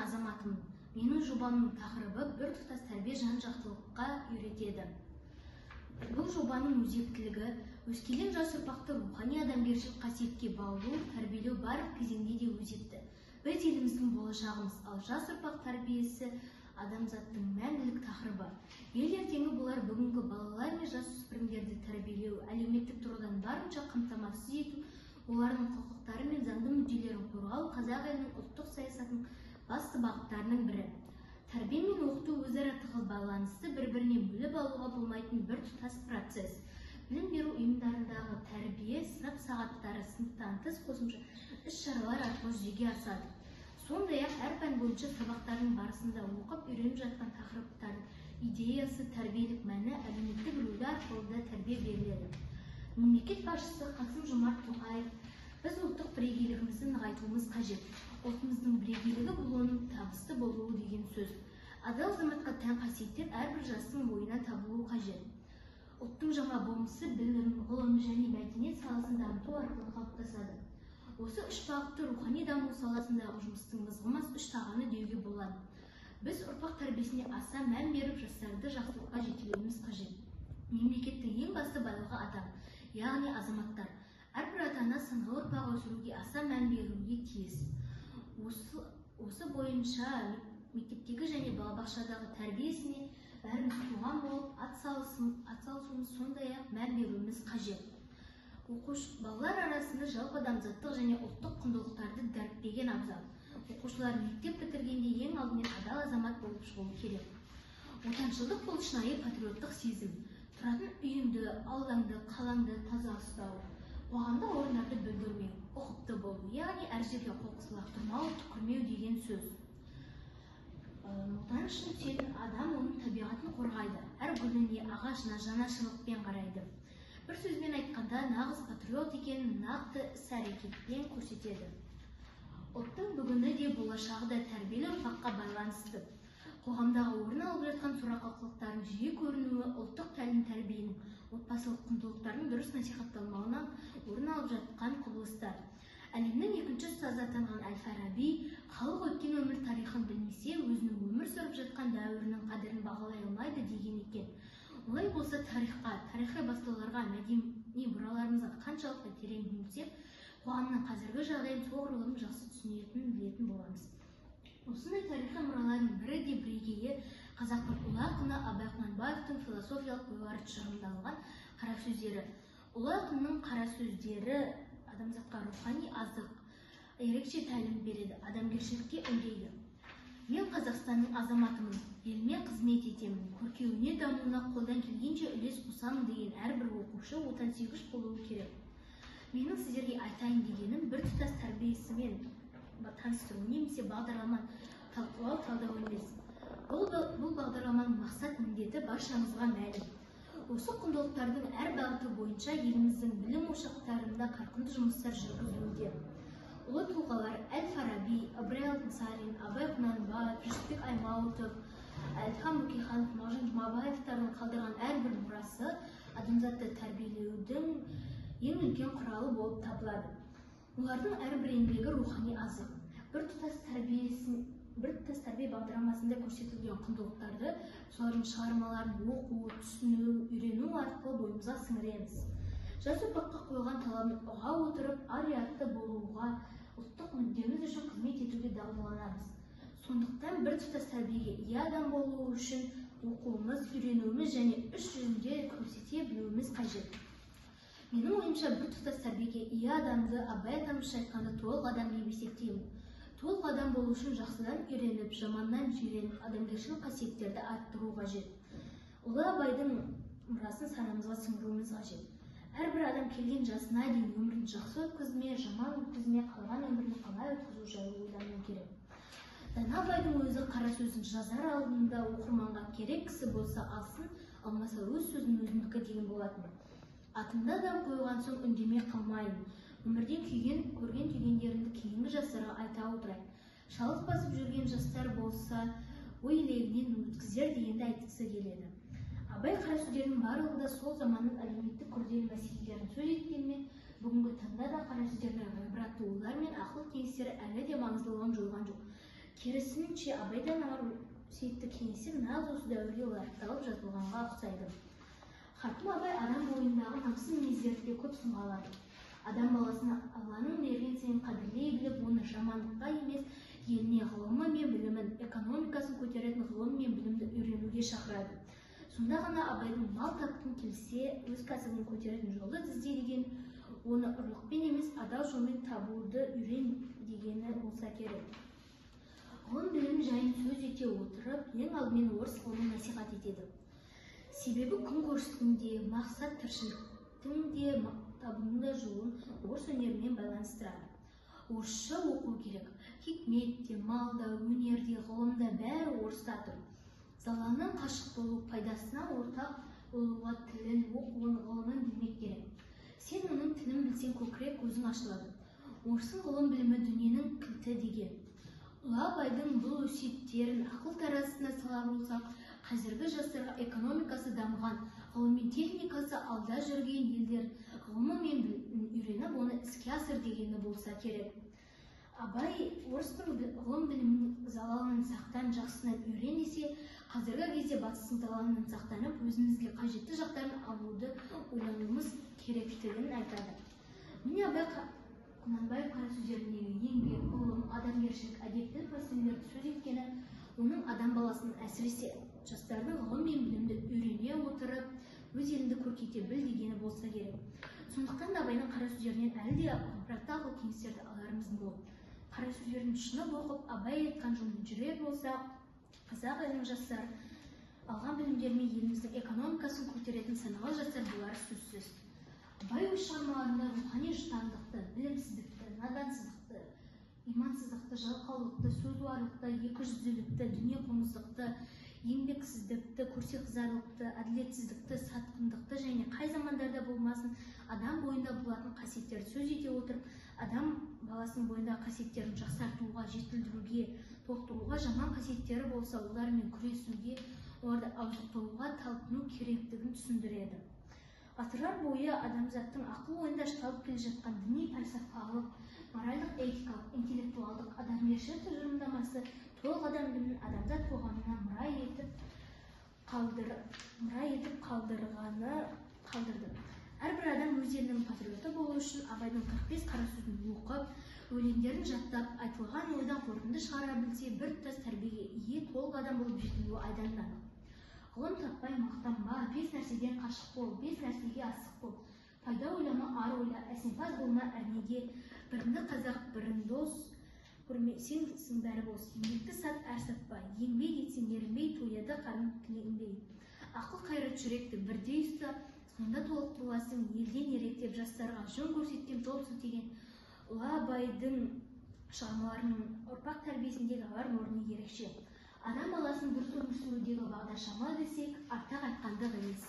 азаматымын. Менің жобамның тақырыбы біртұтас тәрбие жан-жақтылыққа үйретеді. Бұл жобаның өзектілігі өскелең жас ұрпақты рухани адамгершілік қасиетке баулу, тәрбиелеу барлық кезеңде де өзекті. Біз еліміздің болашағымыз, ал жас ұрпақ тәрбиесі адамзаттың мәңгілік тақырыбы. Ел ертеңі болар бүгінгі балалар мен жасөспірімдерді тәрбиелеу, әлеуметтік тұрғыдан барынша қамтамасыз ету, олардың құқықтары мен заңды мүдделерін қорғау қазақ елінің ұлттық саясатының басты бағыттарының бірі. Тәрбие мен оқыту өзара тығыз байланысты, бір-бірінен бөліп алуға болмайтын біртұтас процесс. Білім беру ұйымдарындағы тәрбие сынып сағаттары, сыныптан тыс қосымша іс-шаралар арқылы жүзеге асады. Сондай-ақ әр пән бойынша сабақтардың барысында оқып үйреніп жатқан тақырыптардың идеясы, тәрбиелік мәні, әлеуметтік рөлі арқылы да тәрбие беріледі. Мемлекет басшысы Қасым-Жомарт Тоқаев: біз ұлттық бірегейлігімізді нығайтуымыз қажет. Ұлтымыздың бірегейлігі бұл оның табысты болуы деген сөз. Адал азаматқа тән қасиеттер әрбір жастың бойынан табылуы қажет. Ұлттың жаңа болмысы білім, ғылым және мәдениет саласын дамыту арқылы қалыптасады. Осы үш бағытты рухани даму саласындағы жұмыстың мызғымас үш тағаны деуге болады. Біз ұрпақ тәрбиесіне аса мән беріп, жастарды жақсылыққа жетелеуіміз қажет. Мемлекеттің ең басты байлығы адам, яғни азаматтар. Әрбір ата-ана саналы ұрпақ өсіруге аса мән беруге тиіс. Осы бойынша мектептегі және балабақшадағы тәрбиесіне бәріміз туған болып атсалысуымыз, сондай-ақ мән беруіміз қажет. Балалар арасында жалпы адамзаттық және ұлттық құндылықтарды дәріптеген абзал. Оқушылар мектеп бітіргенде ең алдымен адал азамат болып шығуы керек. Отаншылдық бұл шынайы патриоттық сезім. Тұратын үйіңді, аулаңды, қалаңды таза ұстау. Қоғамда орындарды бүлдірмеу, ұқыпты болу, яғни әр жерге қоқыс лақтырмау, түкірмеу деген сөз. Отан үшін сүйетін адам оның табиғатын қорғайды, әр гүліне, ағашына жанашырлықпен қарайды. Бір сөзбен айтқанда, нағыз патриот екенін нақты іс-әрекетпен көрсетеді. Ұлттың бүгіні де болашағы да тәрбиелі ұрпаққа байланысты. Қоғамдағы орын алып жатқан сорақылықтардың жиі көрінуі ұлттық тәлім-тәрбиенің, отбасылық құндылықтардың дұрыс насихатталмауынан орын алып жатқан құбылыстар. Әлемнің екінші ұстазы атанған Әл-Фараби, халық өткен өмір тарихын білмесе, өзінің өмір сүріп жатқан дәуірінің қадірін бағалай алмайды деген екен. Олай болса, тарихи бастауларға, мәдени мұраларымызға қаншалықты терең үңілсек, қоғамның қазіргі жағдайын соғұрлым жақсы түсінетін, білетін боламыз. Осындай тарихи мұралардың бірі де бірегейі қазақтың ұлы ақыны Абай Құнанбаевтың философиялық ойлары тұжырымдалған қара сөздері. Ұлы ақынның қара сөздері адамзатқа рухани азық, ерекше тәлім береді, адамгершілікке үндейді. Мен Қазақстанның азаматымын, еліме қызмет етемін, көркеуіне дамуына қолдан келгенше үлес қосамын деген әрбір оқушы отансүйгіш болуы керек. Менің сіздерге айтайын дегенім біртұтас тәрбиесімен таныстыру немесе бағдарламаны талдау емес. Бұл бағдарламаның мақсат міндеті баршамызға мәлім. Осы құндылықтардың әр бағыты бойынша еліміздің білім ошақтарында қарқынды жұмыстар жүргізілуде. Ұлы тұлғалар Әл-Фараби, Ыбырай Алтынсарин, Абай Құнанбаев, Жүсіпбек Аймауытов, Әлихан Бөкейханов, Мағжан Жұмабаевтардың қалдырған әрбір мұрасы адамзатты тәрбиелеудің ең үлкен құралы болып табылады. Олардың әрбір еңбегі рухани азық. Біртұтас тәрбие бағдарламасында көрсетілген құндылықтарды солардың шығармаларын оқу, түсіну, үйрену арқылы бойымызға сіңіреміз. Жас ұрпаққа қойған талабын ұға отырып, ар-ұятты болуға, ұлттық мүддеміз үшін қызмет етуге дағдыланамыз. Сондықтан біртұтас тәрбиеге ие адам болу үшін оқуымыз, үйренуіміз және іс жүзінде көрсете білуіміз қажет. Менің ойымша біртұтас тәрбиеге ие адамды Абай атамыз айтқанда толық адам деп есептеймін. Толық адам болу үшін жақсыдан үйреніп, жаманнан жиреніп, адамгершілік қасиеттерді арттыру қажет. Ұлы Абайдың мұрасын санамызға сіңіруіміз қажет. Әрбір адам келген жасына дейін өмірін жақсы өткізме, жаман өткізме, қалған өмірін қалай өткізу жайлы ойлану керек. Дана Абайдың өзі қара сөзін жазар алдында оқырманға керек кісі болса алсын, алмаса өз сөзін өзінікі деген болатын. Атымда адам қойған соң үндемей қалмайын. Өмірден көрген түйгендерімді кейінгі жастарға айта отырайын. Шалық басып жүрген жастар болса, ой елегінен өткізер дегенді айтқысы келеді. Абай қара сөздерінің барлығы да сол заманның әлеуметтік күрделі мәселелерін сөз еткенмен, бүгінгі таңда да қара сөздердің ғибратты ойлар мен ақыл кеңестері әлі де маңыздылығын жойған жоқ. Керісінше абайдан алар өсиеттік кеңестер нағыз осы дәуірге лайықталып жазылғанға ұқсайды. Хакім Абай адам бойындағы нақсы мінездерді де көп сынға алады. Адам баласына Алланың берген сыйын қадірлей біліп, оны жамандыққа емес, еліне ғылымы мен білімін, экономикасын көтеретін ғылым мен білімді үйренуге шақырады. Сонда ғана Абайдың мал тапқың келсе, өз кәсібін көтеретін жолды ізде деген, оны ұрлықпен емес, адал жолмен табуды үйрен дегені болса керек. Ғылым білім жайын сөз ете отырып, ең алдымен орыс ғылымын насихат етеді. Себебі күн көрістің мақсат тіршіліктің де табының да жолын орыс өнерімен байланыстырады. Орысша оқу керек. Хикметте, малда, өнерде, ғылымда бәрі орыста тұр. Залалынан қашық болу, пайдасына ортақ болуға тілін, оқуын, ғылымын білмек керек. Сен оның тілін білсең көкірек көзің ашылады. Орыстың ғылым білімі дүниенің кілті деген. Абайдың бұл өсиеттерін ақыл таразысына салар болсақ, қазіргі жастарға экономикасы дамыған, ғылым мен техникасы алда жүрген елдер ғылымы мен үйреніп, оны іске асыр дегені болса керек. Абай орыстың ғылым білімінің залалынан сақтан, жақсынан үйрен десе, қазіргі кезде батыстың залалынан сақтанып, өзімізге қажетті жақтарын алуды ойлануымыз керектігін айтады. Міне Абай Құнанбаев қара сөздеріндегі еңбек, ғылым, адамгершілік, әдептілік мәселелерді сөз еткені, оның адам баласының әсіресе жастардың ғылым мен білімді үйрене отырып, өз еліңді көркейте біл дегені болса керек. Сондықтан да Абайдың қара сөздерінен әлі де ғибратты ақыл кеңестерді аларымыз мол. Қара сөздерін шынып оқып, Абай айтқан жолмен жүрер болса, қазақ елінің жастары алған білімдерімен еліміздің экономикасын көтеретін саналы жастар болары сөзсіз. Абай өз шығармаларында рухани жұтаңдықты, білімсіздікті, надансыздықты, имансыздықты, жалқаулықты, сөзуарлықты, екіжүзділікті, дүниеқоңыздықты, еңбексіздікті, көрсетқызарлықты, әділетсіздікті, сатқындықты және қай замандарда болмасын адам бойында болатын қасиеттерді сөз ете отырып, адам баласының бойындағы қасиеттерін жақсартуға, жетілдіруге, толықтыруға, жаман қасиеттері болса, олармен күресуге, оларды ауыздықтауға талпыну керектігін түсіндіреді. Ғасырлар бойы адамзаттың ақыл ойында ұшталып келе жатқан діни, пәлсапалық, моральдық, этикалық, интеллектуалдық, адамгершілік тұжырымдамасы толық адам білімін адамзат қоғамына мұра етіп қалдырды. Әрбір адам өз елінің патриоты болу үшін Абайдың 45 қара сөзін оқып, өлеңдерін жаттап, айтылған ойдан қорытынды шығара білсе, біртұтас тәрбиеге ие толық адам болып жетілуі айдан анық. Ғылым таппай мақтанба, 5 нәрседен қашық бол, 5 нәрсеге асық бол. Пайда ойлама, ар ойла, әсемпаз болма әрнеге, бірінді қазақ, бірін дос, көрмесең бәрі бос. Еңбекті сат, әр сатпа, еңбек етсең ерінбей, тояды қарын кіленбей. Ақыл қайрат жүректі бірдей ұста, сонда толық боласың, елден еректеп жастарға жөн көрсеткен жол сілтеген. Абайдың шығармаларының ұрпақ тәрбиесіндегі алар орны ерекше. Адам баласын дұрыс өмір сүрудегі бағдаршама десек, артық айтқандық емес.